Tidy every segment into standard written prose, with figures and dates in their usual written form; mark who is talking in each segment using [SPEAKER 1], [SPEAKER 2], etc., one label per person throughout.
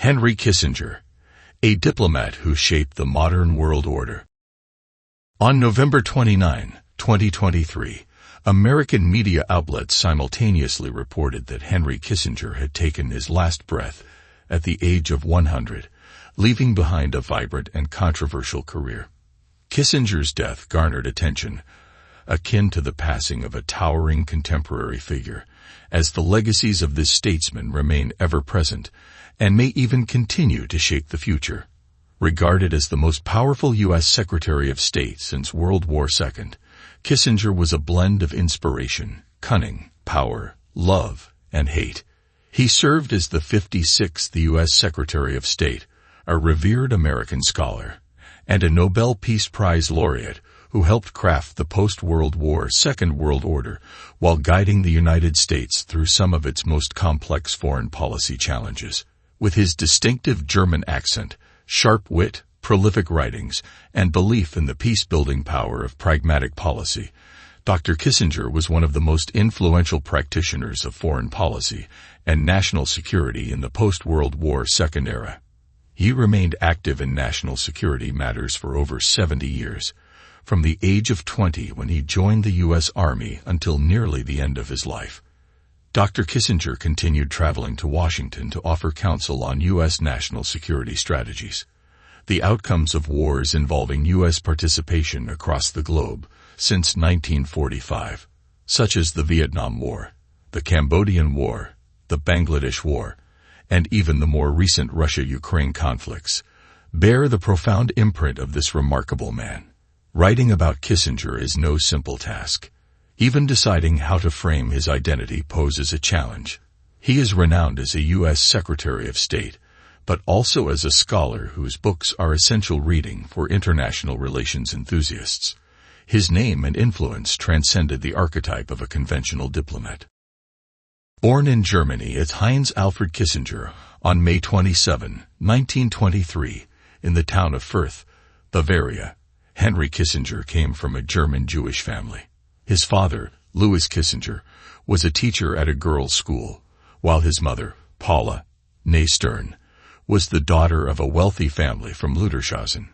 [SPEAKER 1] Henry Kissinger, a diplomat who shaped the modern world order. On November 29, 2023, American media outlets simultaneously reported that Henry Kissinger had taken his last breath at the age of 100, leaving behind a vibrant and controversial career. Kissinger's death garnered attention, akin to the passing of a towering contemporary figure, as the legacies of this statesman remain ever present and may even continue to shape the future. Regarded as the most powerful U.S. Secretary of State since World War II, Kissinger was a blend of inspiration, cunning, power, love, and hate. He served as the 56th U.S. Secretary of State, a revered American scholar, and a Nobel Peace Prize laureate who helped craft the post-World War Second World Order while guiding the United States through some of its most complex foreign policy challenges. With his distinctive German accent, sharp wit, prolific writings, and belief in the peace-building power of pragmatic policy, Dr. Kissinger was one of the most influential practitioners of foreign policy and national security in the post-World War II era. He remained active in national security matters for over 70 years, from the age of 20 when he joined the U.S. Army until nearly the end of his life. Dr. Kissinger continued traveling to Washington to offer counsel on U.S. national security strategies, the outcomes of wars involving U.S. participation across the globe since 1945, such as the Vietnam War, the Cambodian War, the Bangladesh War, and even the more recent Russia-Ukraine conflicts, bear the profound imprint of this remarkable man. Writing about Kissinger is no simple task. Even deciding how to frame his identity poses a challenge. He is renowned as a U.S. Secretary of State, but also as a scholar whose books are essential reading for international relations enthusiasts. His name and influence transcended the archetype of a conventional diplomat. Born in Germany as Heinz Alfred Kissinger on May 27, 1923, in the town of Fürth, Bavaria, Henry Kissinger came from a German Jewish family. His father, Louis Kissinger, was a teacher at a girls' school, while his mother, Paula, née Stern, was the daughter of a wealthy family from Ludwigshafen.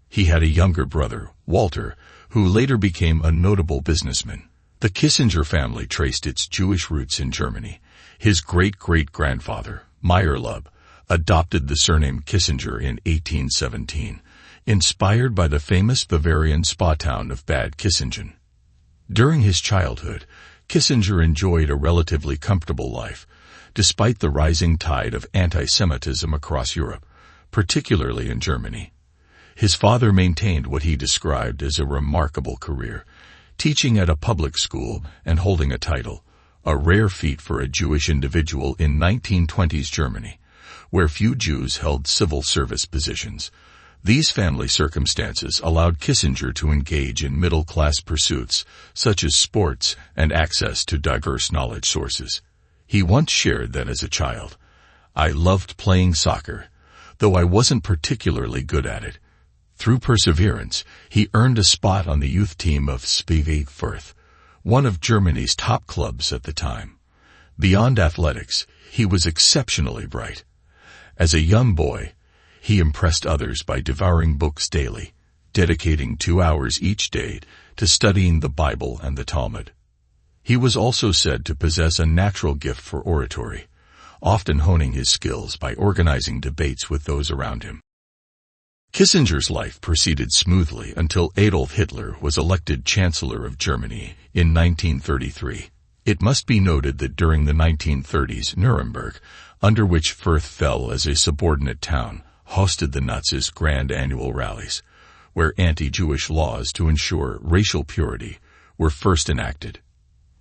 [SPEAKER 1] He had a younger brother, Walter, who later became a notable businessman. The Kissinger family traced its Jewish roots in Germany. His great-great-grandfather, Meyerlub, adopted the surname Kissinger in 1817, inspired by the famous Bavarian spa town of Bad Kissingen. During his childhood, Kissinger enjoyed a relatively comfortable life, despite the rising tide of anti-Semitism across Europe, particularly in Germany. His father maintained what he described as a remarkable career, teaching at a public school and holding a title, a rare feat for a Jewish individual in 1920s Germany, where few Jews held civil service positions. These family circumstances allowed Kissinger to engage in middle-class pursuits, such as sports and access to diverse knowledge sources. He once shared that as a child, "I loved playing soccer, though I wasn't particularly good at it." Through perseverance, he earned a spot on the youth team of SpVgg Fürth, one of Germany's top clubs at the time. Beyond athletics, he was exceptionally bright. As a young boy, he impressed others by devouring books daily, dedicating 2 hours each day to studying the Bible and the Talmud. He was also said to possess a natural gift for oratory, often honing his skills by organizing debates with those around him. Kissinger's life proceeded smoothly until Adolf Hitler was elected Chancellor of Germany in 1933. It must be noted that during the 1930s, Nuremberg, under which Fürth fell as a subordinate town, hosted the Nazis' grand annual rallies, where anti-Jewish laws to ensure racial purity were first enacted.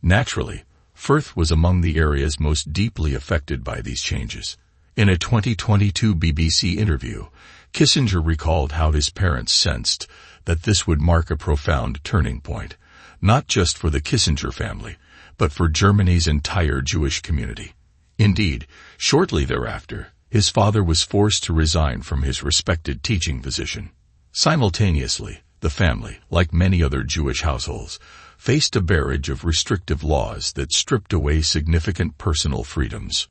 [SPEAKER 1] Naturally, Fürth was among the areas most deeply affected by these changes. In a 2022 BBC interview, Kissinger recalled how his parents sensed that this would mark a profound turning point, not just for the Kissinger family, but for Germany's entire Jewish community. Indeed, shortly thereafter, his father was forced to resign from his respected teaching position. Simultaneously, the family, like many other Jewish households, faced a barrage of restrictive laws that stripped away significant personal freedoms.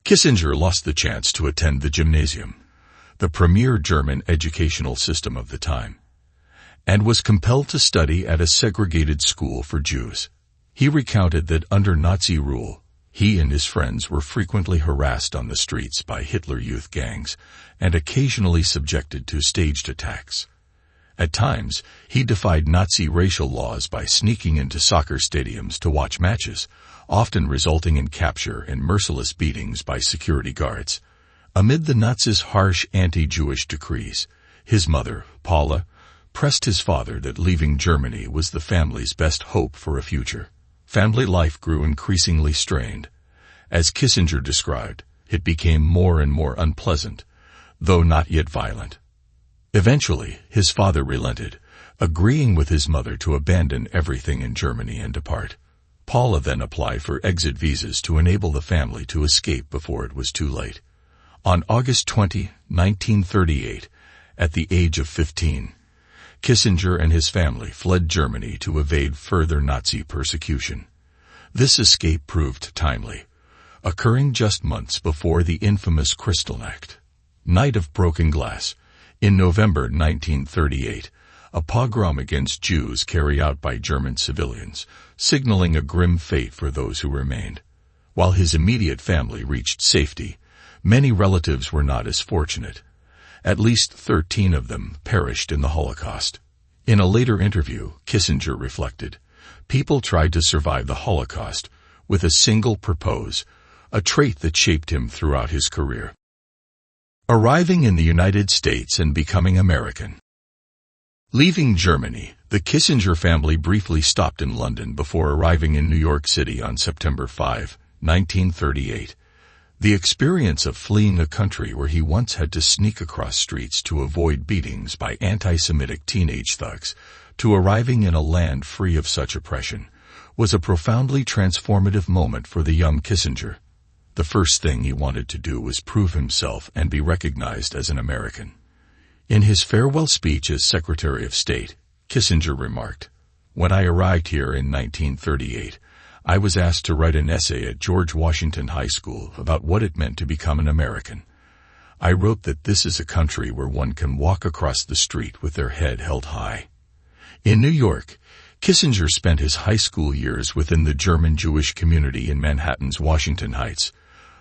[SPEAKER 1] Kissinger lost the chance to attend the gymnasium, the premier German educational system of the time, and was compelled to study at a segregated school for Jews. He recounted that under Nazi rule, he and his friends were frequently harassed on the streets by Hitler Youth gangs and occasionally subjected to staged attacks. At times, he defied Nazi racial laws by sneaking into soccer stadiums to watch matches, often resulting in capture and merciless beatings by security guards. Amid the Nazis' harsh anti-Jewish decrees, his mother, Paula, pressed his father that leaving Germany was the family's best hope for a future. Family life grew increasingly strained. As Kissinger described, it became more and more unpleasant, though not yet violent. Eventually, his father relented, agreeing with his mother to abandon everything in Germany and depart. Paula then applied for exit visas to enable the family to escape before it was too late. On August 20, 1938, at the age of 15, Kissinger and his family fled Germany to evade further Nazi persecution. This escape proved timely, occurring just months before the infamous Kristallnacht, Night of Broken Glass, in November 1938, a pogrom against Jews carried out by German civilians, signaling a grim fate for those who remained. While his immediate family reached safety, many relatives were not as fortunate. At least 13 of them perished in the Holocaust. In a later interview, Kissinger reflected, "People tried to survive the Holocaust with a single purpose, a trait that shaped him throughout his career." Arriving in the United States and becoming American. Leaving Germany, the Kissinger family briefly stopped in London before arriving in New York City on September 5, 1938. The experience of fleeing a country where he once had to sneak across streets to avoid beatings by anti-Semitic teenage thugs, to arriving in a land free of such oppression, was a profoundly transformative moment for the young Kissinger. The first thing he wanted to do was prove himself and be recognized as an American. In his farewell speech as Secretary of State, Kissinger remarked, "When I arrived here in 1938, I was asked to write an essay at George Washington High School about what it meant to become an American. I wrote that this is a country where one can walk across the street with their head held high." In New York, Kissinger spent his high school years within the German Jewish community in Manhattan's Washington Heights.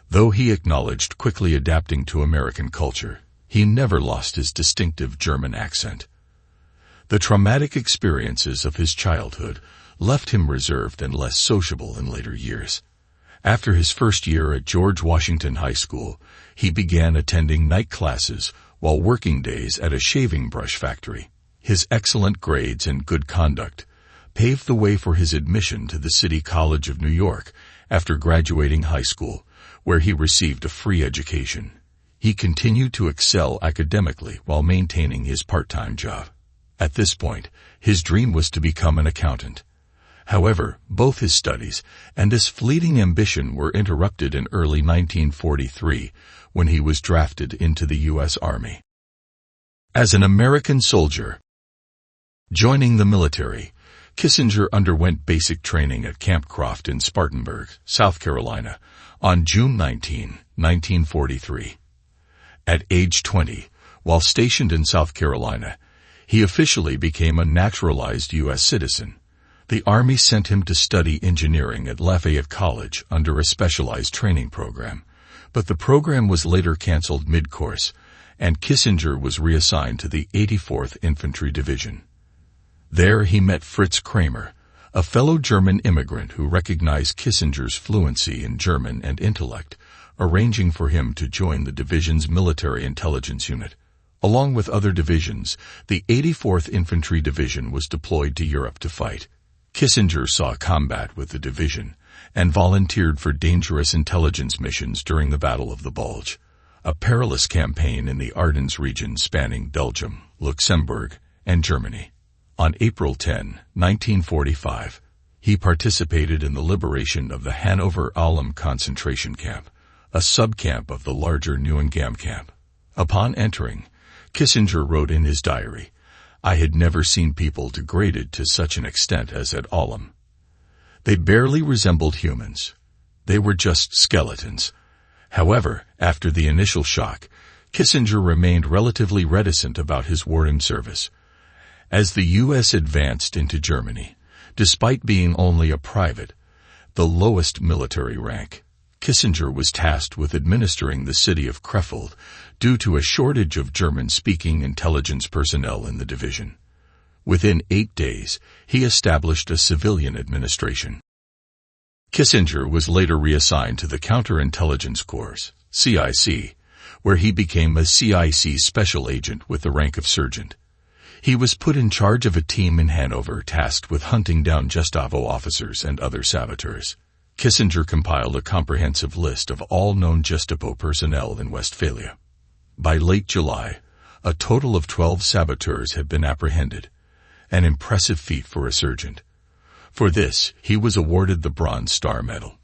[SPEAKER 1] Though he acknowledged quickly adapting to American culture, he never lost his distinctive German accent. The traumatic experiences of his childhood left him reserved and less sociable in later years. After his first year at George Washington High School, he began attending night classes while working days at a shaving brush factory. His excellent grades and good conduct paved the way for his admission to the City College of New York after graduating high school, where he received a free education. He continued to excel academically while maintaining his part-time job. At this point, his dream was to become an accountant. However, both his studies and this fleeting ambition were interrupted in early 1943 when he was drafted into the U.S. Army. As an American soldier, joining the military, Kissinger underwent basic training at Camp Croft in Spartanburg, South Carolina, on June 19, 1943. At age 20, while stationed in South Carolina, he officially became a naturalized U.S. citizen. The Army sent him to study engineering at Lafayette College under a specialized training program, but the program was later canceled mid-course, and Kissinger was reassigned to the 84th Infantry Division. There he met Fritz Kramer, a fellow German immigrant who recognized Kissinger's fluency in German and intellect, arranging for him to join the division's military intelligence unit. Along with other divisions, the 84th Infantry Division was deployed to Europe to fight. Kissinger saw combat with the division and volunteered for dangerous intelligence missions during the Battle of the Bulge, a perilous campaign in the Ardennes region spanning Belgium, Luxembourg, and Germany. On April 10, 1945, he participated in the liberation of the Hanover-Aulum concentration camp, a subcamp of the larger Neuengamme camp. Upon entering, Kissinger wrote in his diary, "I had never seen people degraded to such an extent as at Aulum. They barely resembled humans. They were just skeletons. However, after the initial shock, Kissinger remained relatively reticent about his wartime service. As the U.S. advanced into Germany, despite being only a private, the lowest military rank, Kissinger was tasked with administering the city of Krefeld due to a shortage of German-speaking intelligence personnel in the division. Within 8 days, he established a civilian administration. Kissinger was later reassigned to the Counterintelligence Corps, CIC, where he became a CIC special agent with the rank of sergeant. He was put in charge of a team in Hanover tasked with hunting down Gestapo officers and other saboteurs. Kissinger compiled a comprehensive list of all known Gestapo personnel in Westphalia. By late July, a total of 12 saboteurs had been apprehended, an impressive feat for a sergeant. For this, he was awarded the Bronze Star Medal.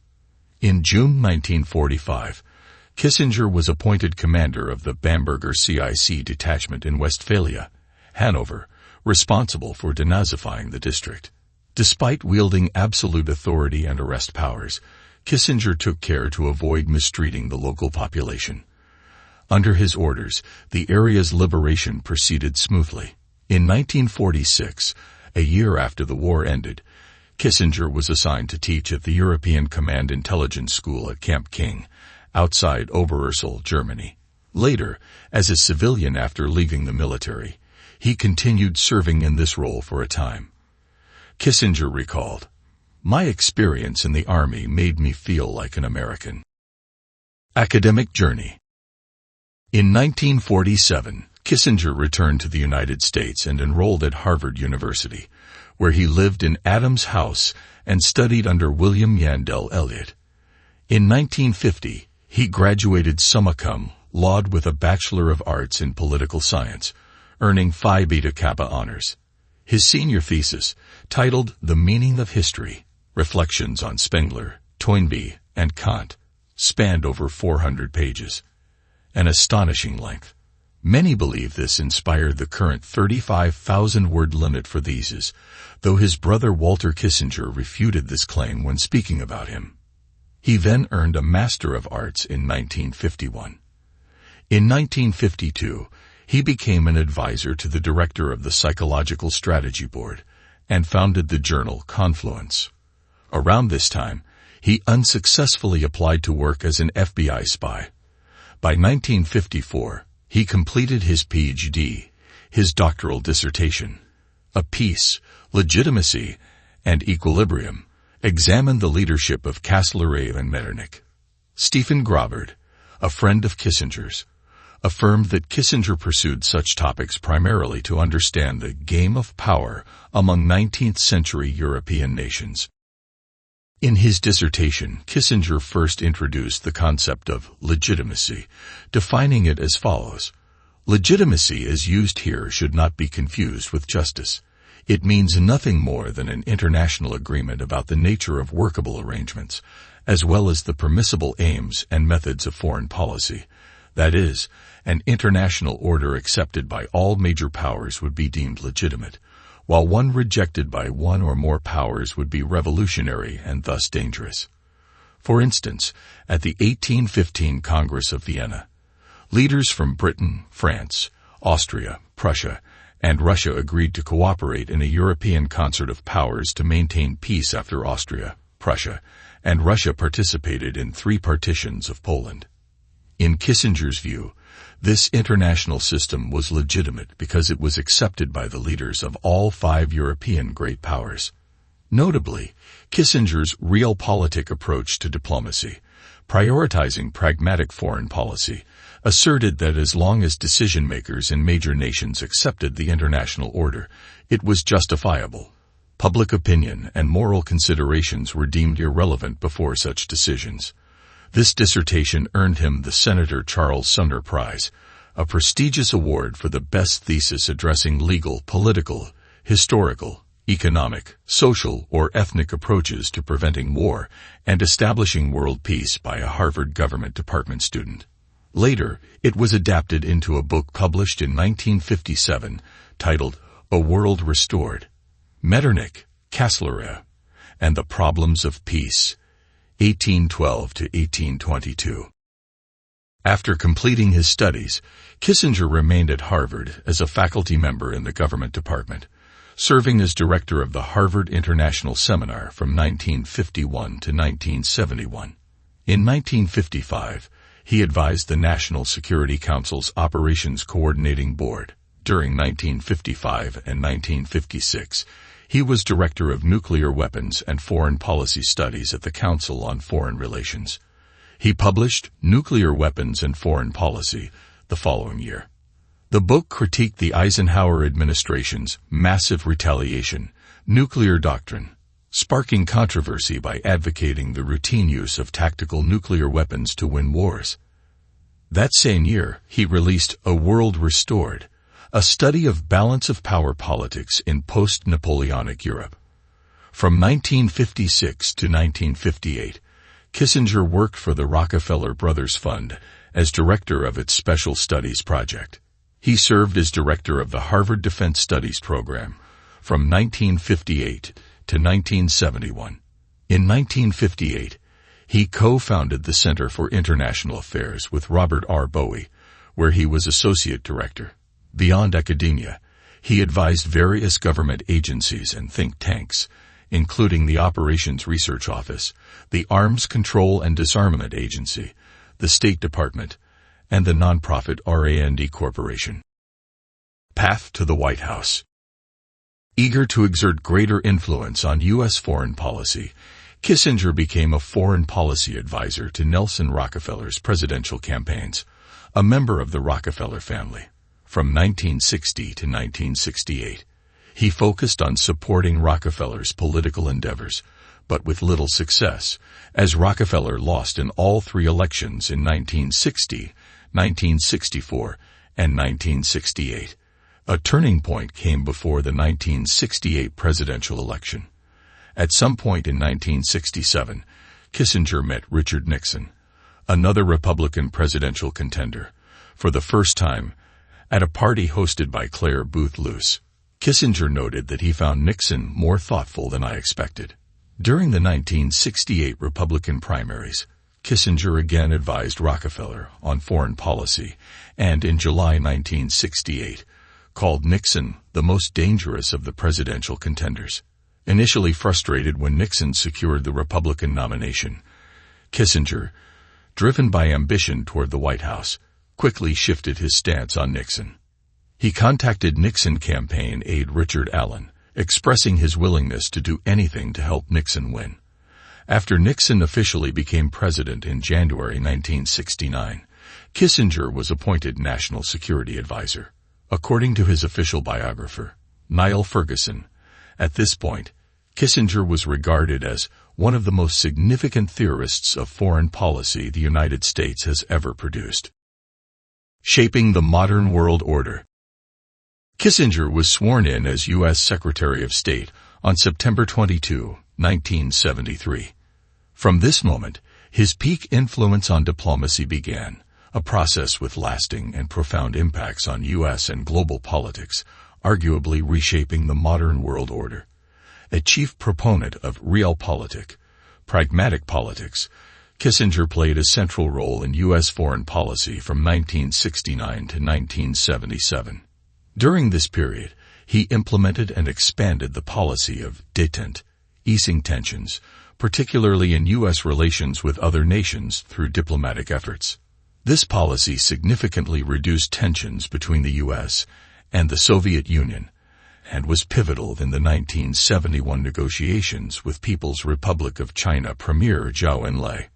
[SPEAKER 1] In June 1945, Kissinger was appointed commander of the Bamberger CIC detachment in Westphalia, Hanover, responsible for denazifying the district. Despite wielding absolute authority and arrest powers, Kissinger took care to avoid mistreating the local population. Under his orders, the area's liberation proceeded smoothly. In 1946, a year after the war ended, Kissinger was assigned to teach at the European Command Intelligence School at Camp King, outside Oberursel, Germany. Later, as a civilian after leaving the military, he continued serving in this role for a time. Kissinger recalled, "My experience in the Army made me feel like an American." Academic journey. In 1947, Kissinger returned to the United States and enrolled at Harvard University, where he lived in Adams House and studied under William Yandell Elliott. In 1950, he graduated summa cum laude with a Bachelor of Arts in Political Science, earning Phi Beta Kappa honors. His senior thesis, titled The Meaning of History, Reflections on Spengler, Toynbee, and Kant, spanned over 400 pages. An astonishing length. Many believe this inspired the current 35,000-word limit for theses, though his brother Walter Kissinger refuted this claim when speaking about him. He then earned a Master of Arts in 1951. In 1952, he became an advisor to the director of the Psychological Strategy Board and founded the journal Confluence. Around this time, he unsuccessfully applied to work as an FBI spy. By 1954, he completed his Ph.D., his doctoral dissertation. A Peace, Legitimacy, and Equilibrium examined the leadership of Castlereagh and Metternich. Stephen Grobard, a friend of Kissinger's, affirmed that Kissinger pursued such topics primarily to understand the game of power among 19th-century European nations. In his dissertation, Kissinger first introduced the concept of legitimacy, defining it as follows. Legitimacy as used here should not be confused with justice. It means nothing more than an international agreement about the nature of workable arrangements, as well as the permissible aims and methods of foreign policy. That is, an international order accepted by all major powers would be deemed legitimate, while one rejected by one or more powers would be revolutionary and thus dangerous. For instance, at the 1815 Congress of Vienna, leaders from Britain, France, Austria, Prussia, and Russia agreed to cooperate in a European concert of powers to maintain peace after Austria, Prussia, and Russia participated in 3 partitions of Poland. In Kissinger's view, this international system was legitimate because it was accepted by the leaders of all 5 European great powers. Notably, Kissinger's realpolitik approach to diplomacy, prioritizing pragmatic foreign policy, asserted that as long as decision-makers in major nations accepted the international order, it was justifiable. Public opinion and moral considerations were deemed irrelevant before such decisions. This dissertation earned him the Senator Charles Sumner Prize, a prestigious award for the best thesis addressing legal, political, historical, economic, social, or ethnic approaches to preventing war and establishing world peace by a Harvard government department student. Later, it was adapted into a book published in 1957 titled A World Restored, Metternich, Castlereagh, and the Problems of Peace, 1812 to 1822. After completing his studies, Kissinger remained at Harvard as a faculty member in the government department, serving as director of the Harvard International Seminar from 1951 to 1971. In 1955, he advised the National Security Council's Operations Coordinating Board. During 1955 and 1956, he was Director of Nuclear Weapons and Foreign Policy Studies at the Council on Foreign Relations. He published Nuclear Weapons and Foreign Policy the following year. The book critiqued the Eisenhower administration's massive retaliation, nuclear doctrine, sparking controversy by advocating the routine use of tactical nuclear weapons to win wars. That same year, he released A World Restored, a study of balance of power politics in post-Napoleonic Europe. From 1956 to 1958, Kissinger worked for the Rockefeller Brothers Fund as director of its Special Studies Project. He served as director of the Harvard Defense Studies Program from 1958 to 1971. In 1958, he co-founded the Center for International Affairs with Robert R. Bowie, where he was associate director. Beyond academia, he advised various government agencies and think tanks, including the Operations Research Office, the Arms Control and Disarmament Agency, the State Department, and the nonprofit RAND Corporation. Path to the White House. Eager to exert greater influence on U.S. foreign policy, Kissinger became a foreign policy advisor to Nelson Rockefeller's presidential campaigns, a member of the Rockefeller family. From 1960 to 1968, he focused on supporting Rockefeller's political endeavors, but with little success, as Rockefeller lost in all three elections in 1960, 1964, and 1968. A turning point came before the 1968 presidential election. At some point in 1967, Kissinger met Richard Nixon, another Republican presidential contender, for the first time at a party hosted by Claire Booth Luce. Kissinger noted that he found Nixon more thoughtful than I expected. During the 1968 Republican primaries, Kissinger again advised Rockefeller on foreign policy and, in July 1968, called Nixon the most dangerous of the presidential contenders. Initially frustrated when Nixon secured the Republican nomination, Kissinger, driven by ambition toward the White House, quickly shifted his stance on Nixon. He contacted Nixon campaign aide Richard Allen, expressing his willingness to do anything to help Nixon win. After Nixon officially became president in January 1969, Kissinger was appointed National Security Advisor. According to his official biographer, Niall Ferguson, at this point, Kissinger was regarded as one of the most significant theorists of foreign policy the United States has ever produced. Shaping the Modern World Order. Kissinger was sworn in as U.S. Secretary of State on September 22, 1973. From this moment, his peak influence on diplomacy began, a process with lasting and profound impacts on U.S. and global politics, arguably reshaping the modern world order. A chief proponent of realpolitik, pragmatic politics, Kissinger played a central role in U.S. foreign policy from 1969 to 1977. During this period, he implemented and expanded the policy of détente, easing tensions, particularly in U.S. relations with other nations through diplomatic efforts. This policy significantly reduced tensions between the U.S. and the Soviet Union, and was pivotal in the 1971 negotiations with People's Republic of China Premier Zhou Enlai.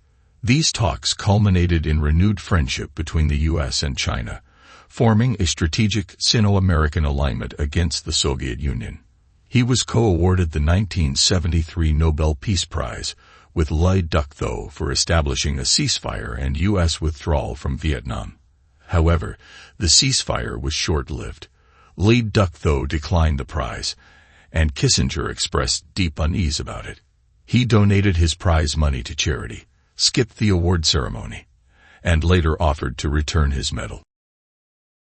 [SPEAKER 1] These talks culminated in renewed friendship between the U.S. and China, forming a strategic Sino-American alignment against the Soviet Union. He was co-awarded the 1973 Nobel Peace Prize with Ly Duc Tho for establishing a ceasefire and U.S. withdrawal from Vietnam. However, the ceasefire was short-lived. Ly Duc Tho declined the prize, and Kissinger expressed deep unease about it. He donated his prize money to charity, skipped the award ceremony, and later offered to return his medal.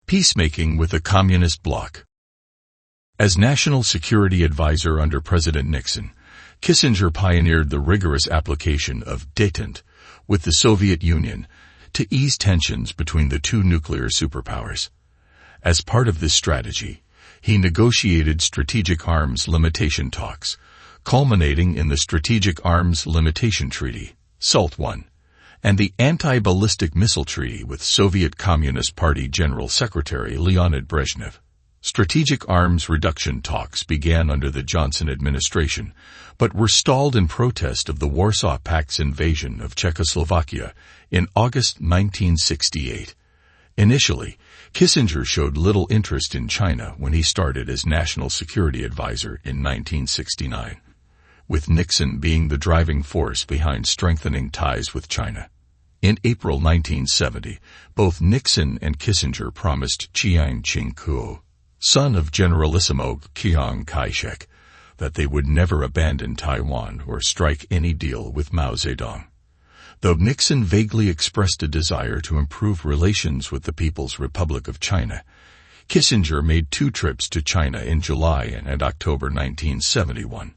[SPEAKER 1] Peacemaking with the Communist bloc. As National Security Advisor under President Nixon, Kissinger pioneered the rigorous application of détente with the Soviet Union, to ease tensions between the two nuclear superpowers. As part of this strategy, he negotiated strategic arms limitation talks, culminating in the Strategic Arms Limitation Treaty, SALT I, and the Anti-Ballistic Missile Treaty with Soviet Communist Party General Secretary Leonid Brezhnev. Strategic arms reduction talks began under the Johnson administration, but were stalled in protest of the Warsaw Pact's invasion of Czechoslovakia in August 1968. Initially, Kissinger showed little interest in China when he started as National Security Advisor in 1969, with Nixon being the driving force behind strengthening ties with China. In April 1970, both Nixon and Kissinger promised Chiang Ching-kuo, son of Generalissimo Chiang Kai-shek, that they would never abandon Taiwan or strike any deal with Mao Zedong. Though Nixon vaguely expressed a desire to improve relations with the People's Republic of China, Kissinger made 2 trips to China in July and October 1971.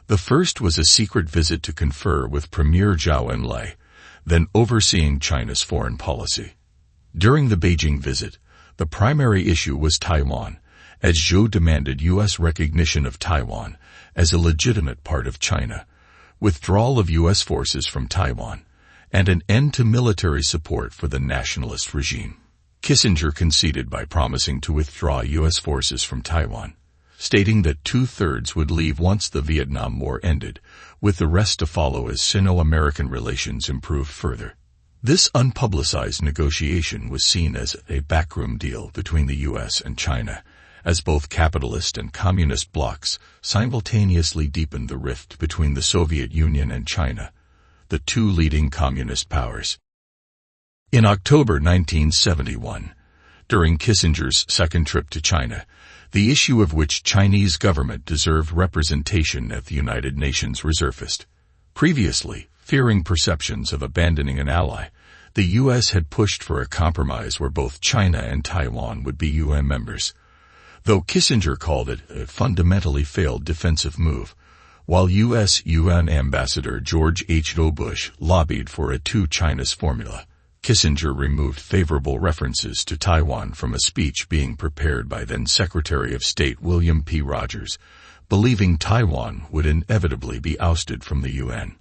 [SPEAKER 1] The first was a secret visit to confer with Premier Zhou Enlai, then overseeing China's foreign policy. During the Beijing visit, the primary issue was Taiwan, as Zhou demanded U.S. recognition of Taiwan as a legitimate part of China, withdrawal of U.S. forces from Taiwan, and an end to military support for the nationalist regime. Kissinger conceded by promising to withdraw U.S. forces from Taiwan, stating that 2/3 would leave once the Vietnam War ended, with the rest to follow as Sino-American relations improved further. This unpublicized negotiation was seen as a backroom deal between the U.S. and China, as both capitalist and communist blocs simultaneously deepened the rift between the Soviet Union and China, the two leading communist powers. In October 1971, during Kissinger's second trip to China, the issue of which Chinese government deserved representation at the United Nations resurfaced. Previously, fearing perceptions of abandoning an ally, the U.S. had pushed for a compromise where both China and Taiwan would be UN members. Though Kissinger called it a fundamentally failed defensive move, while U.S. UN Ambassador George H.W. Bush lobbied for a two-China's formula, Kissinger removed favorable references to Taiwan from a speech being prepared by then Secretary of State William P. Rogers, believing Taiwan would inevitably be ousted from the UN.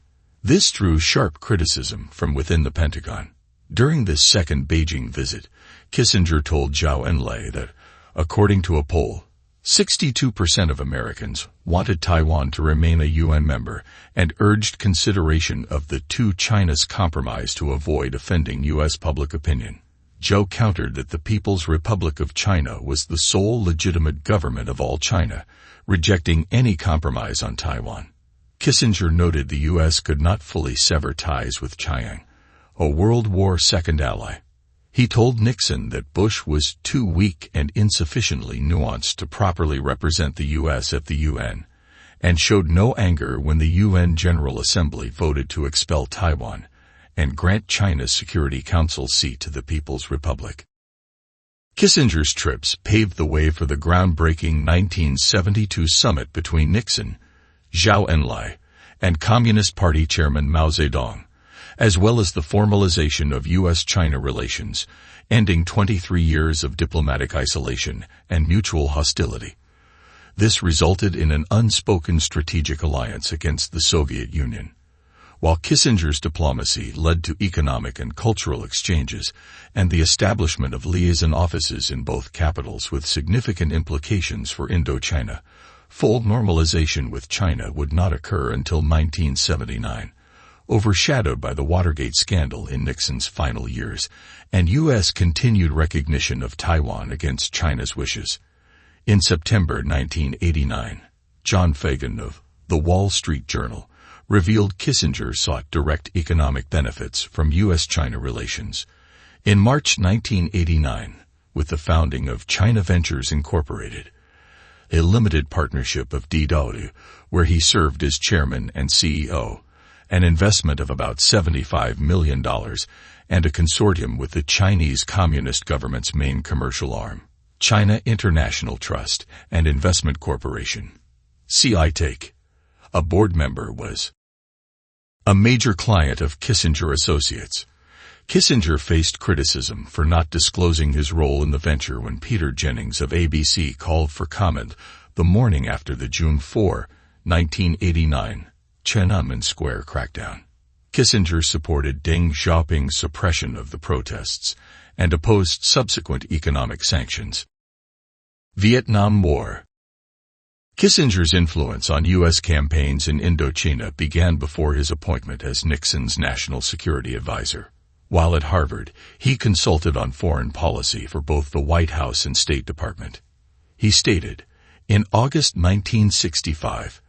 [SPEAKER 1] This drew sharp criticism from within the Pentagon. During this second Beijing visit, Kissinger told Zhou Enlai that, according to a poll, 62% of Americans wanted Taiwan to remain a UN member and urged consideration of the two China's compromise to avoid offending U.S. public opinion. Zhou countered that the People's Republic of China was the sole legitimate government of all China, rejecting any compromise on Taiwan. Kissinger noted the U.S. could not fully sever ties with Chiang, a World War II ally. He told Nixon that Bush was too weak and insufficiently nuanced to properly represent the U.S. at the UN, and showed no anger when the UN General Assembly voted to expel Taiwan and grant China's Security Council seat to the People's Republic. Kissinger's trips paved the way for the groundbreaking 1972 summit between Nixon, Zhou Enlai, and Communist Party Chairman Mao Zedong, as well as the formalization of U.S.-China relations, ending 23 years of diplomatic isolation and mutual hostility. This resulted in an unspoken strategic alliance against the Soviet Union. While Kissinger's diplomacy led to economic and cultural exchanges and the establishment of liaison offices in both capitals with significant implications for Indochina, full normalization with China would not occur until 1979, overshadowed by the Watergate scandal in Nixon's final years and U.S. continued recognition of Taiwan against China's wishes. In September 1989, John Fagan of The Wall Street Journal revealed Kissinger sought direct economic benefits from U.S.-China relations. In March 1989, with the founding of China Ventures Incorporated, a limited partnership of DW, where he served as chairman and CEO, an investment of about $75 million, and a consortium with the Chinese Communist government's main commercial arm, China International Trust and Investment Corporation, CITIC. A board member was a major client of Kissinger Associates. Kissinger faced criticism for not disclosing his role in the venture when Peter Jennings of ABC called for comment the morning after the June 4, 1989, Tiananmen Square crackdown. Kissinger supported Deng Xiaoping's suppression of the protests and opposed subsequent economic sanctions. Vietnam War. Kissinger's influence on U.S. campaigns in Indochina began before his appointment as Nixon's national security advisor. While at Harvard, he consulted on foreign policy for both the White House and State Department. He stated, in August 1965,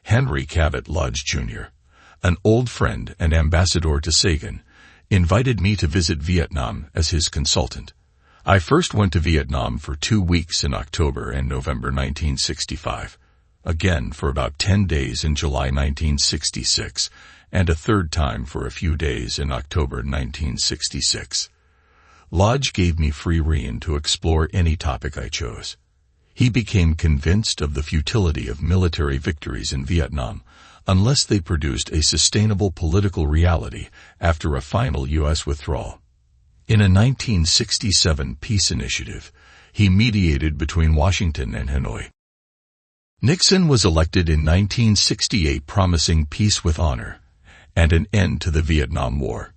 [SPEAKER 1] Henry Cabot Lodge, Jr., an old friend and ambassador to Saigon, invited me to visit Vietnam as his consultant. I first went to Vietnam for 2 weeks in October and November 1965, again for about 10 days in July 1966, and a third time for a few days in October 1966. Lodge gave me free rein to explore any topic I chose. He became convinced of the futility of military victories in Vietnam unless they produced a sustainable political reality after a final U.S. withdrawal. In a 1967 peace initiative, he mediated between Washington and Hanoi. Nixon was elected in 1968 promising peace with honor and an end to the Vietnam War.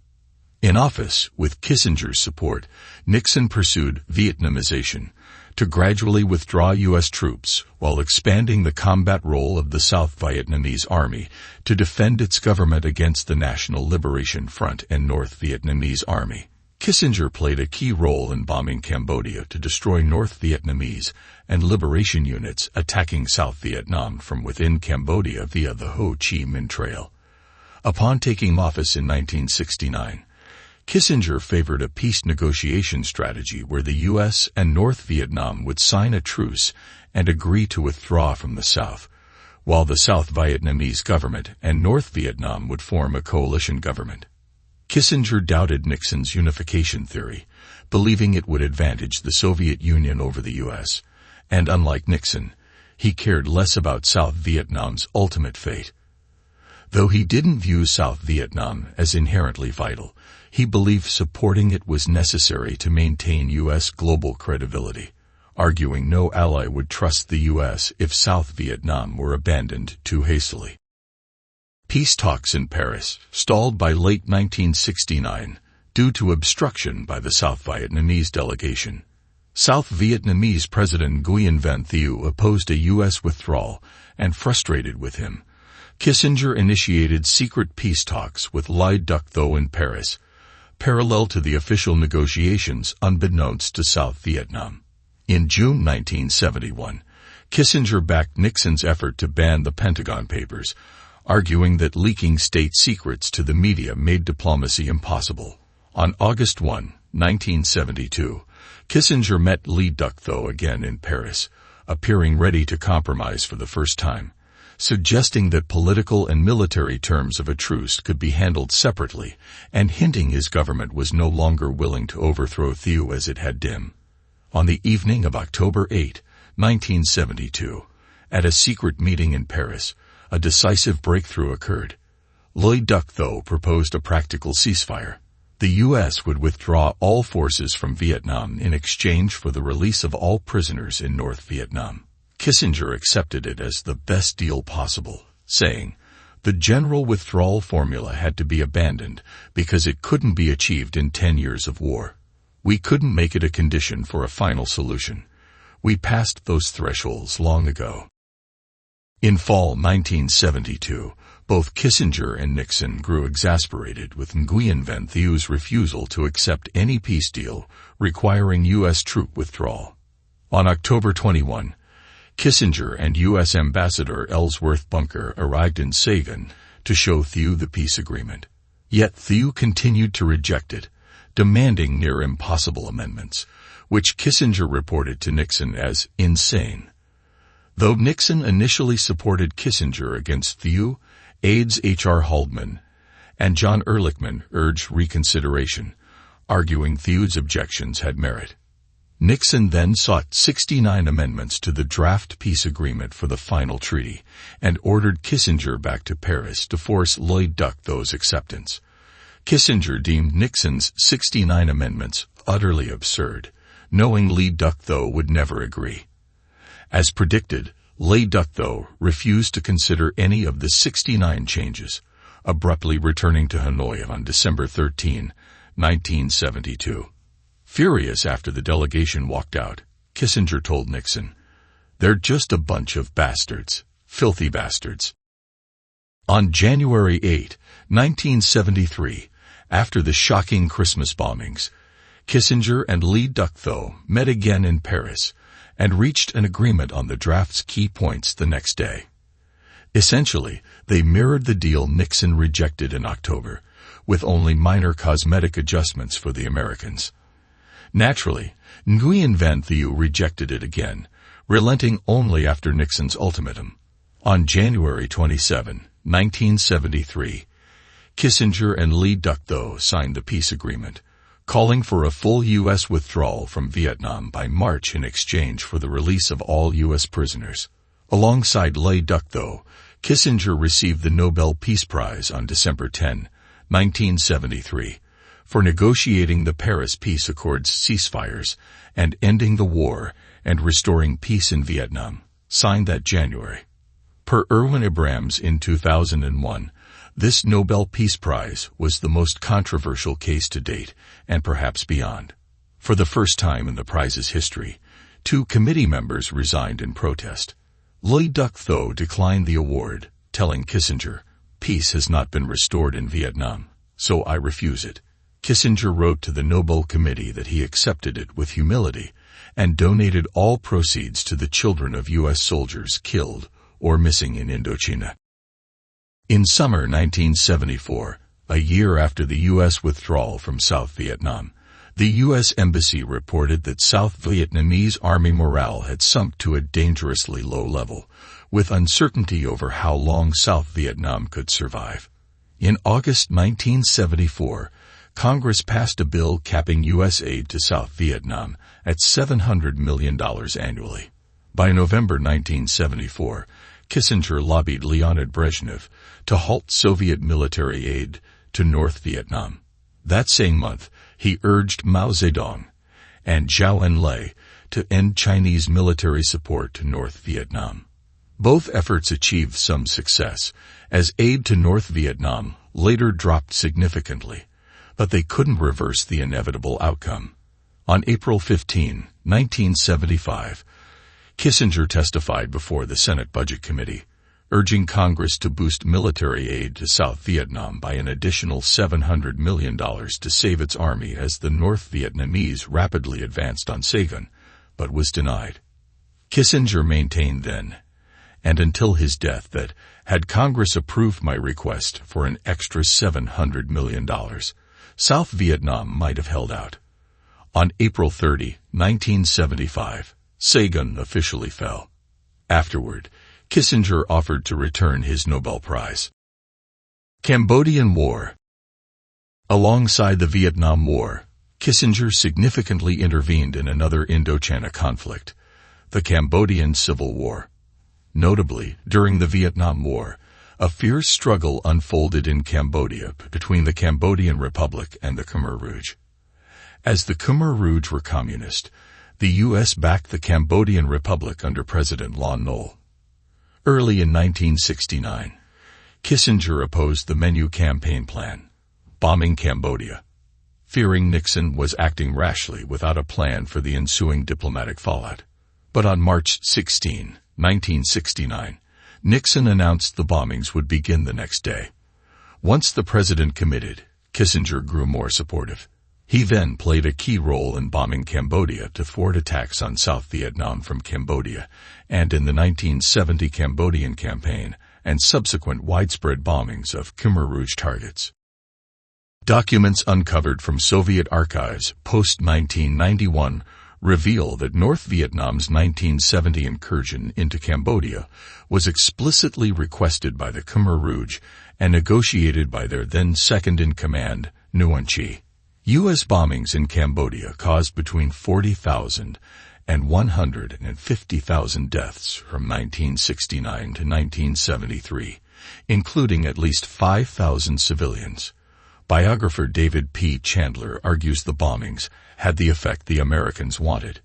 [SPEAKER 1] In office, with Kissinger's support, Nixon pursued Vietnamization to gradually withdraw U.S. troops while expanding the combat role of the South Vietnamese Army to defend its government against the National Liberation Front and North Vietnamese Army. Kissinger played a key role in bombing Cambodia to destroy North Vietnamese and liberation units attacking South Vietnam from within Cambodia via the Ho Chi Minh Trail. Upon taking office in 1969, Kissinger favored a peace negotiation strategy where the U.S. and North Vietnam would sign a truce and agree to withdraw from the South, while the South Vietnamese government and North Vietnam would form a coalition government. Kissinger doubted Nixon's unification theory, believing it would advantage the Soviet Union over the U.S., and unlike Nixon, he cared less about South Vietnam's ultimate fate. Though he didn't view South Vietnam as inherently vital, he believed supporting it was necessary to maintain U.S. global credibility, arguing no ally would trust the U.S. if South Vietnam were abandoned too hastily. Peace talks in Paris stalled by late 1969 due to obstruction by the South Vietnamese delegation. South Vietnamese President Nguyen Van Thieu opposed a U.S. withdrawal, and frustrated with him, Kissinger initiated secret peace talks with Ly Duc Tho in Paris, parallel to the official negotiations unbeknownst to South Vietnam. In June 1971, Kissinger backed Nixon's effort to ban the Pentagon Papers, arguing that leaking state secrets to the media made diplomacy impossible. On August 1, 1972, Kissinger met Ly Duc Tho again in Paris, appearing ready to compromise for the first time, suggesting that political and military terms of a truce could be handled separately, and hinting his government was no longer willing to overthrow Thieu as it had Diem. On the evening of October 8, 1972, at a secret meeting in Paris, a decisive breakthrough occurred. Ly Duc Tho proposed a practical ceasefire. The U.S. would withdraw all forces from Vietnam in exchange for the release of all prisoners in North Vietnam. Kissinger accepted it as the best deal possible, saying, the general withdrawal formula had to be abandoned because it couldn't be achieved in 10 years of war. We couldn't make it a condition for a final solution. We passed those thresholds long ago. In fall 1972, both Kissinger and Nixon grew exasperated with Nguyen Van Thieu's refusal to accept any peace deal requiring U.S. troop withdrawal. On October 21, Kissinger and U.S. Ambassador Ellsworth Bunker arrived in Saigon to show Thieu the peace agreement. Yet Thieu continued to reject it, demanding near impossible amendments, which Kissinger reported to Nixon as insane. Though Nixon initially supported Kissinger against Thieu, aides H.R. Haldeman and John Ehrlichman urged reconsideration, arguing Thieu's objections had merit. Nixon then sought 69 amendments to the draft peace agreement for the final treaty and ordered Kissinger back to Paris to force Ly Duc Tho's acceptance. Kissinger deemed Nixon's 69 amendments utterly absurd, knowing Lee Duc-Tho would never agree. As predicted, Lee Duc-Tho refused to consider any of the 69 changes, abruptly returning to Hanoi on December 13, 1972. Furious after the delegation walked out, Kissinger told Nixon, "They're just a bunch of bastards, filthy bastards." On January 8, 1973, after the shocking Christmas bombings, Kissinger and Lee Duc-Tho met again in Paris and reached an agreement on the draft's key points the next day. Essentially, they mirrored the deal Nixon rejected in October, with only minor cosmetic adjustments for the Americans. Naturally, Nguyen Van Thieu rejected it again, relenting only after Nixon's ultimatum. On January 27, 1973, Kissinger and Lee Duc-Tho signed the peace agreement, calling for a full U.S. withdrawal from Vietnam by March in exchange for the release of all U.S. prisoners. Alongside Lee Duc-Tho, Kissinger received the Nobel Peace Prize on December 10, 1973, for negotiating the Paris Peace Accords ceasefires and ending the war and restoring peace in Vietnam, signed that January. Per Erwin Abrams in 2001, this Nobel Peace Prize was the most controversial case to date, and perhaps beyond. For the first time in the prize's history, 2 committee members resigned in protest. Lee Duc-Tho declined the award, telling Kissinger, "Peace has not been restored in Vietnam, so I refuse it." Kissinger wrote to the Nobel Committee that he accepted it with humility and donated all proceeds to the children of U.S. soldiers killed or missing in Indochina. In summer 1974, a year after the U.S. withdrawal from South Vietnam, the U.S. Embassy reported that South Vietnamese army morale had sunk to a dangerously low level, with uncertainty over how long South Vietnam could survive. In August 1974, Congress passed a bill capping U.S. aid to South Vietnam at $700 million annually. By November 1974, Kissinger lobbied Leonid Brezhnev to halt Soviet military aid to North Vietnam. That same month, he urged Mao Zedong and Zhou Enlai to end Chinese military support to North Vietnam. Both efforts achieved some success, as aid to North Vietnam later dropped significantly, but they couldn't reverse the inevitable outcome. On April 15, 1975, Kissinger testified before the Senate Budget Committee, urging Congress to boost military aid to South Vietnam by an additional $700 million to save its army as the North Vietnamese rapidly advanced on Saigon, but was denied. Kissinger maintained then, and until his death, that, had Congress approved my request for an extra $700 million, South Vietnam might have held out. On April 30, 1975, Saigon officially fell. Afterward, Kissinger offered to return his Nobel Prize. Cambodian War. Alongside the Vietnam War, Kissinger significantly intervened in another Indochina conflict, the Cambodian Civil War. Notably, during the Vietnam War, a fierce struggle unfolded in Cambodia between the Cambodian Republic and the Khmer Rouge. As the Khmer Rouge were communist, the U.S. backed the Cambodian Republic under President Lon Nol. Early in 1969, Kissinger opposed the Menu Campaign Plan, bombing Cambodia, fearing Nixon was acting rashly without a plan for the ensuing diplomatic fallout. But on March 16, 1969, Nixon announced the bombings would begin the next day. Once the president committed, Kissinger grew more supportive. He then played a key role in bombing Cambodia to thwart attacks on South Vietnam from Cambodia, and in the 1970 Cambodian campaign and subsequent widespread bombings of Khmer Rouge targets. Documents uncovered from Soviet archives post-1991 reveal that North Vietnam's 1970 incursion into Cambodia was explicitly requested by the Khmer Rouge and negotiated by their then second-in-command, Nguyen Chi. U.S. bombings in Cambodia caused between 40,000 and 150,000 deaths from 1969 to 1973, including at least 5,000 civilians. Biographer David P. Chandler argues the bombings had the effect the Americans wanted.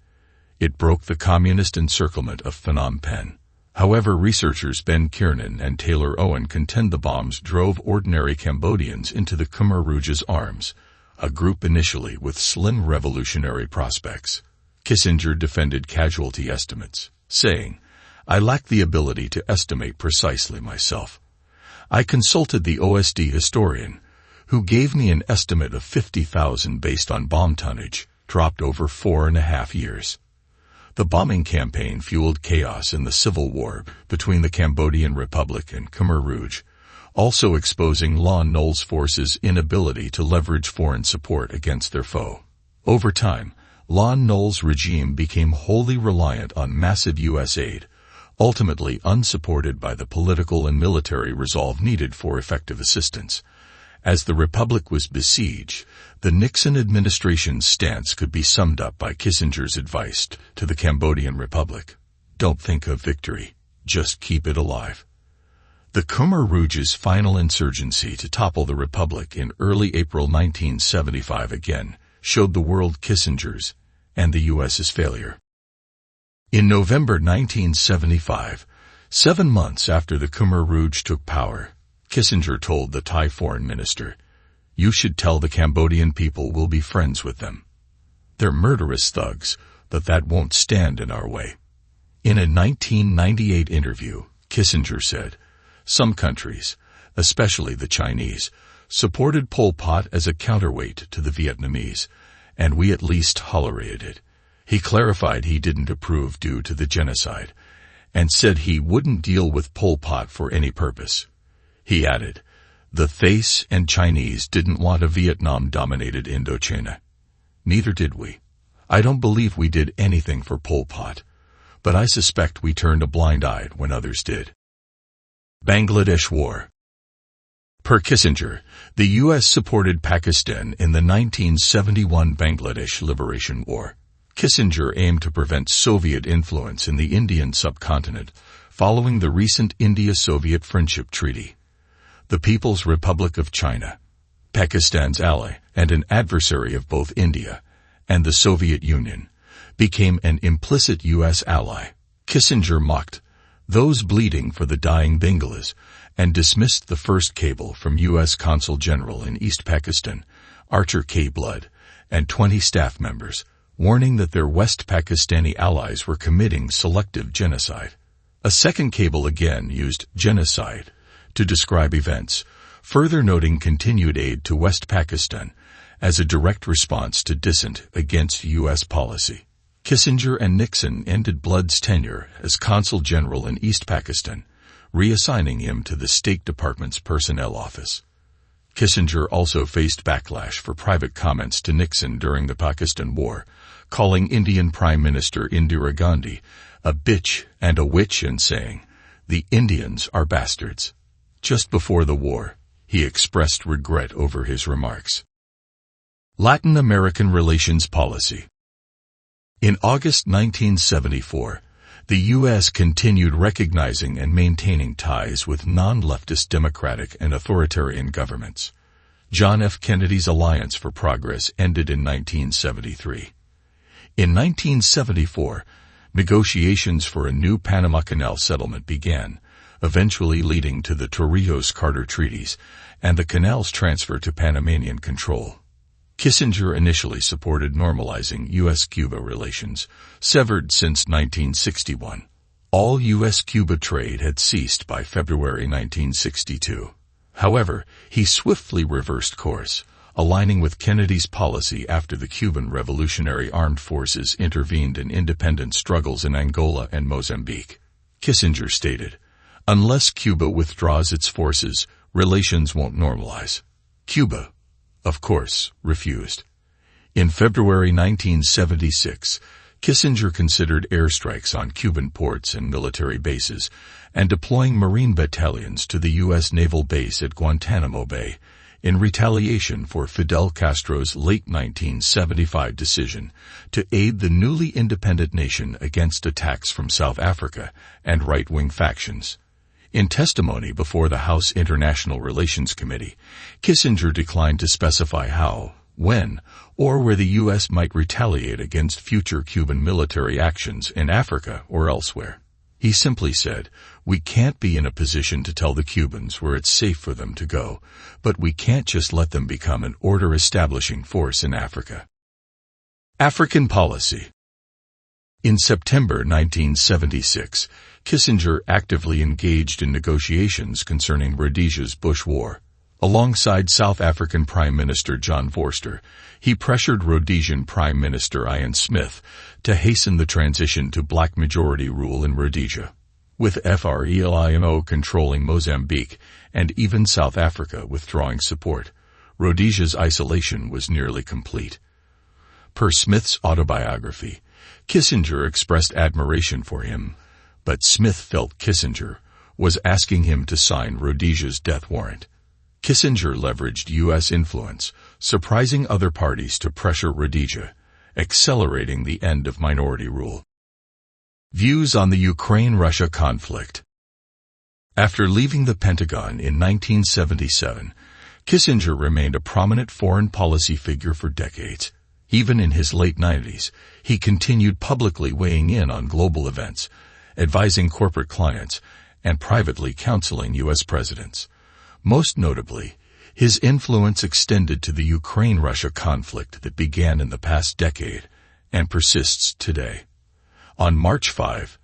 [SPEAKER 1] It broke the communist encirclement of Phnom Penh. However, researchers Ben Kiernan and Taylor Owen contend the bombs drove ordinary Cambodians into the Khmer Rouge's arms, a group initially with slim revolutionary prospects. Kissinger defended casualty estimates, saying, "I lack the ability to estimate precisely myself. I consulted the OSD historian, who gave me an estimate of 50,000 based on bomb tonnage, dropped over 4.5 years." The bombing campaign fueled chaos in the civil war between the Cambodian Republic and Khmer Rouge, also exposing Lon Nol's forces' inability to leverage foreign support against their foe. Over time, Lon Nol's regime became wholly reliant on massive U.S. aid, ultimately unsupported by the political and military resolve needed for effective assistance. As the Republic was besieged, the Nixon administration's stance could be summed up by Kissinger's advice to the Cambodian Republic: "Don't think of victory, just keep it alive." The Khmer Rouge's final insurgency to topple the Republic in early April 1975 again showed the world Kissinger's and the U.S.'s failure. In November 1975, 7 months after the Khmer Rouge took power, Kissinger told the Thai foreign minister, "You should tell the Cambodian people we'll be friends with them. They're murderous thugs, but that won't stand in our way." In a 1998 interview, Kissinger said, "Some countries, especially the Chinese, supported Pol Pot as a counterweight to the Vietnamese, and we at least tolerated it." He clarified he didn't approve due to the genocide, and said he wouldn't deal with Pol Pot for any purpose. He added, "The Thais and Chinese didn't want a Vietnam-dominated Indochina. Neither did we. I don't believe we did anything for Pol Pot, but I suspect we turned a blind eye when others did." Bangladesh War. Per Kissinger, the U.S. supported Pakistan in the 1971 Bangladesh Liberation War. Kissinger aimed to prevent Soviet influence in the Indian subcontinent following the recent India-Soviet Friendship Treaty. The People's Republic of China, Pakistan's ally and an adversary of both India and the Soviet Union, became an implicit U.S. ally. Kissinger mocked those bleeding for the dying Bengalis and dismissed the first cable from U.S. Consul General in East Pakistan, Archer K. Blood, and 20 staff members, warning that their West Pakistani allies were committing selective genocide. A second cable again used genocide to describe events, further noting continued aid to West Pakistan as a direct response to dissent against U.S. policy. Kissinger and Nixon ended Blood's tenure as Consul General in East Pakistan, reassigning him to the State Department's Personnel Office. Kissinger also faced backlash for private comments to Nixon during the Pakistan War, calling Indian Prime Minister Indira Gandhi a bitch and a witch and saying, "The Indians are bastards." Just before the war, he expressed regret over his remarks. Latin American Relations Policy. In August 1974, the U.S. continued recognizing and maintaining ties with non-leftist democratic and authoritarian governments. John F. Kennedy's Alliance for Progress ended in 1973. In 1974, negotiations for a new Panama Canal settlement began, eventually leading to the Torrijos-Carter treaties and the canal's transfer to Panamanian control. Kissinger initially supported normalizing U.S.-Cuba relations, severed since 1961. All U.S.-Cuba trade had ceased by February 1962. However, he swiftly reversed course, aligning with Kennedy's policy after the Cuban Revolutionary Armed Forces intervened in independence struggles in Angola and Mozambique. Kissinger stated, "Unless Cuba withdraws its forces, relations won't normalize." Cuba, of course, refused. In February 1976, Kissinger considered airstrikes on Cuban ports and military bases and deploying Marine battalions to the U.S. naval base at Guantanamo Bay in retaliation for Fidel Castro's late 1975 decision to aid the newly independent nation against attacks from South Africa and right-wing factions. In testimony before the House International Relations Committee, Kissinger declined to specify how, when, or where the U.S. might retaliate against future Cuban military actions in Africa or elsewhere. He simply said, "We can't be in a position to tell the Cubans where it's safe for them to go, but we can't just let them become an order-establishing force in Africa." African policy. In September 1976, Kissinger actively engaged in negotiations concerning Rhodesia's Bush War. Alongside South African Prime Minister John Vorster, he pressured Rhodesian Prime Minister Ian Smith to hasten the transition to black majority rule in Rhodesia. With FRELIMO controlling Mozambique and even South Africa withdrawing support, Rhodesia's isolation was nearly complete. Per Smith's autobiography, Kissinger expressed admiration for him, but Smith felt Kissinger was asking him to sign Rhodesia's death warrant. Kissinger leveraged U.S. influence, surprising other parties to pressure Rhodesia, accelerating the end of minority rule. Views on the Ukraine-Russia conflict. After leaving the Pentagon in 1977, Kissinger remained a prominent foreign policy figure for decades. Even in his late 90s, he continued publicly weighing in on global events, advising corporate clients, and privately counseling U.S. presidents. Most notably, his influence extended to the Ukraine-Russia conflict that began in the past decade and persists today. On March 5,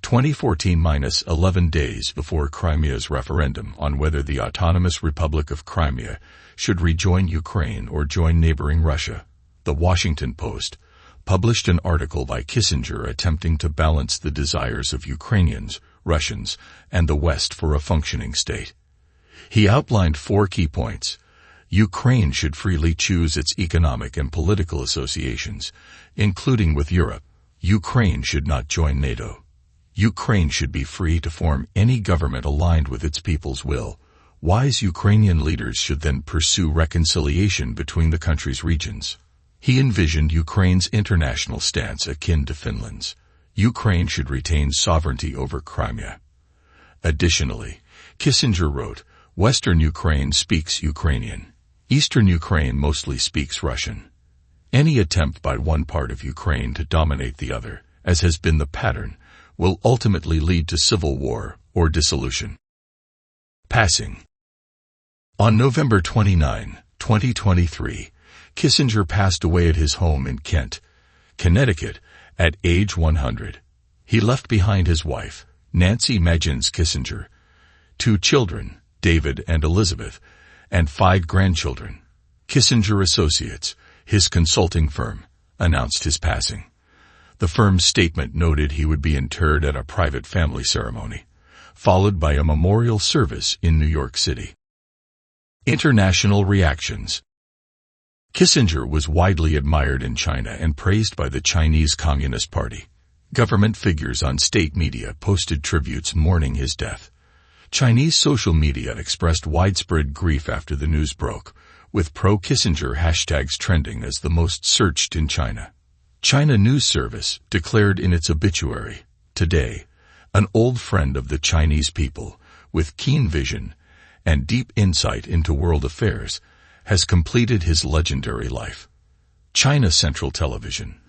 [SPEAKER 1] 2014, 11 days before Crimea's referendum on whether the Autonomous Republic of Crimea should rejoin Ukraine or join neighboring Russia, The Washington Post published an article by Kissinger attempting to balance the desires of Ukrainians, Russians, and the West for a functioning state. He outlined 4 key points. Ukraine should freely choose its economic and political associations, including with Europe. Ukraine should not join NATO. Ukraine should be free to form any government aligned with its people's will. Wise Ukrainian leaders should then pursue reconciliation between the country's regions. He envisioned Ukraine's international stance akin to Finland's. Ukraine should retain sovereignty over Crimea. Additionally, Kissinger wrote, "Western Ukraine speaks Ukrainian. Eastern Ukraine mostly speaks Russian. Any attempt by one part of Ukraine to dominate the other, as has been the pattern, will ultimately lead to civil war or dissolution." Passing. On November 29, 2023, Kissinger passed away at his home in Kent, Connecticut, at age 100. He left behind his wife, Nancy Magins Kissinger, 2 children, David and Elizabeth, and 5 grandchildren. Kissinger Associates, his consulting firm, announced his passing. The firm's statement noted he would be interred at a private family ceremony, followed by a memorial service in New York City. International reactions. Kissinger was widely admired in China and praised by the Chinese Communist Party. Government figures on state media posted tributes mourning his death. Chinese social media expressed widespread grief after the news broke, with pro-Kissinger hashtags trending as the most searched in China. China News Service declared in its obituary, "Today, an old friend of the Chinese people, with keen vision and deep insight into world affairs, has completed his legendary life." China Central Television,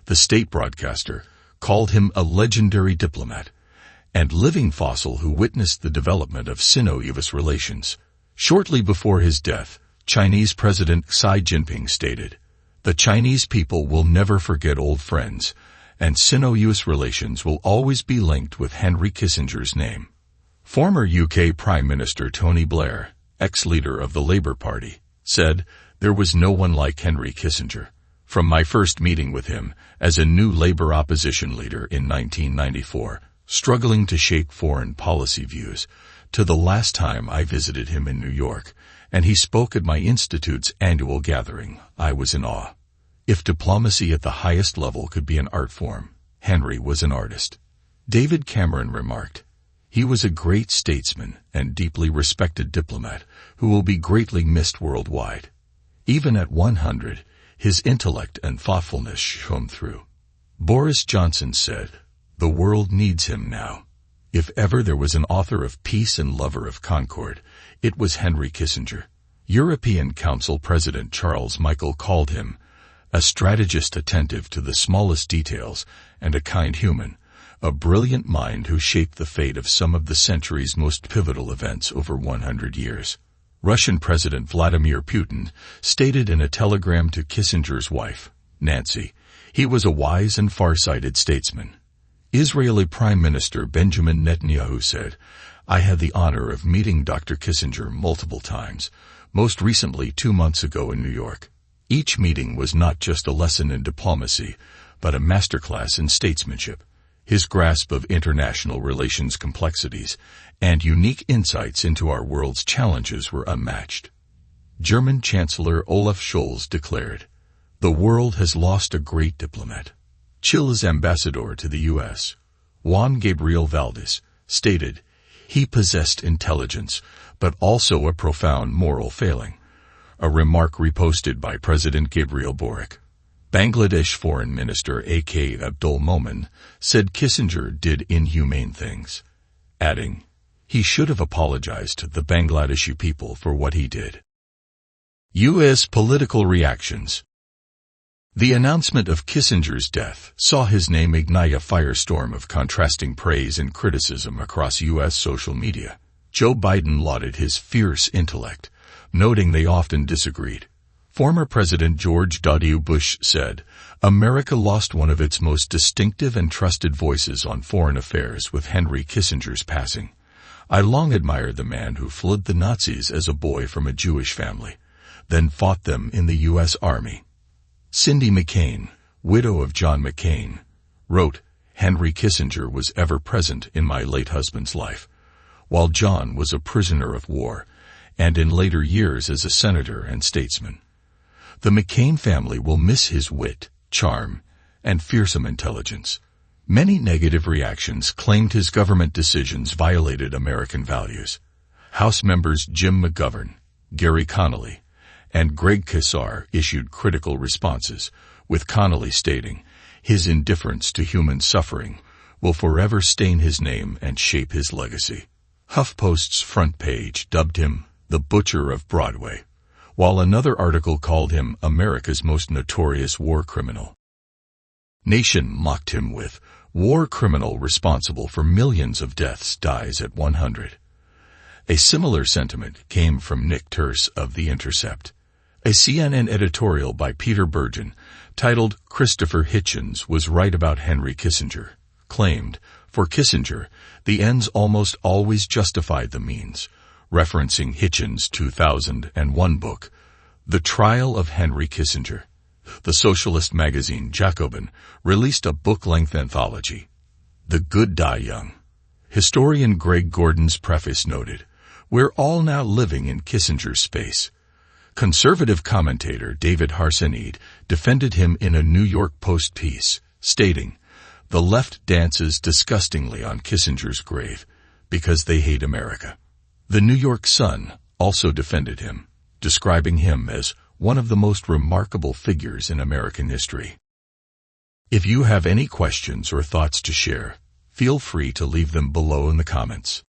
[SPEAKER 1] the state broadcaster, called him a legendary diplomat and living fossil who witnessed the development of Sino-US relations. Shortly before his death, Chinese President Xi Jinping stated, "The Chinese people will never forget old friends, and Sino-US relations will always be linked with Henry Kissinger's name." Former UK Prime Minister Tony Blair, ex-leader of the Labour Party, said, "There was no one like Henry Kissinger. From my first meeting with him as a new Labour opposition leader in 1994, struggling to shape foreign policy views, to the last time I visited him in New York, and he spoke at my institute's annual gathering, I was in awe. If diplomacy at the highest level could be an art form, Henry was an artist." David Cameron remarked, "He was a great statesman and deeply respected diplomat who will be greatly missed worldwide. Even at 100, his intellect and thoughtfulness shone through." Boris Johnson said, "The world needs him now." If ever there was an author of peace and lover of concord, it was Henry Kissinger. European Council President Charles Michel called him a strategist attentive to the smallest details and a kind human, a brilliant mind who shaped the fate of some of the century's most pivotal events over 100 years. Russian President Vladimir Putin stated in a telegram to Kissinger's wife, Nancy, he was a wise and far-sighted statesman. Israeli Prime Minister Benjamin Netanyahu said, I had the honor of meeting Dr. Kissinger multiple times, most recently 2 months ago in New York. Each meeting was not just a lesson in diplomacy, but a masterclass in statesmanship. His grasp of international relations complexities and unique insights into our world's challenges were unmatched. German Chancellor Olaf Scholz declared, the world has lost a great diplomat. Chile's ambassador to the U.S., Juan Gabriel Valdez, stated, he possessed intelligence, but also a profound moral failing, a remark reposted by President Gabriel Boric. Bangladesh Foreign Minister A.K. Abdul Momen said Kissinger did inhumane things, adding, he should have apologized to the Bangladeshi people for what he did. U.S. political reactions. The announcement of Kissinger's death saw his name ignite a firestorm of contrasting praise and criticism across U.S. social media. Joe Biden lauded his fierce intellect, noting they often disagreed. Former President George W. Bush said, America lost one of its most distinctive and trusted voices on foreign affairs with Henry Kissinger's passing. I long admired the man who fled the Nazis as a boy from a Jewish family, then fought them in the U.S. Army. Cindy McCain, widow of John McCain, wrote, Henry Kissinger was ever present in my late husband's life, while John was a prisoner of war, and in later years as a senator and statesman. The McCain family will miss his wit, charm, and fearsome intelligence. Many negative reactions claimed his government decisions violated American values. House members Jim McGovern, Gary Connolly, and Greg Casar issued critical responses, with Connolly stating, his indifference to human suffering will forever stain his name and shape his legacy. HuffPost's front page dubbed him the Butcher of Broadway, while another article called him America's most notorious war criminal. Nation mocked him with, war criminal responsible for millions of deaths dies at 100. A similar sentiment came from Nick Terse of The Intercept. A CNN editorial by Peter Bergen, titled Christopher Hitchens Was Right About Henry Kissinger, claimed, for Kissinger, the ends almost always justified the means, referencing Hitchens' 2001 book, The Trial of Henry Kissinger. The socialist magazine Jacobin released a book-length anthology, The Good Die Young. Historian Greg Gordon's preface noted, we're all now living in Kissinger's space. Conservative commentator David Harsenid defended him in a New York Post piece, stating, the left dances disgustingly on Kissinger's grave because they hate America. The New York Sun also defended him, describing him as one of the most remarkable figures in American history. If you have any questions or thoughts to share, feel free to leave them below in the comments.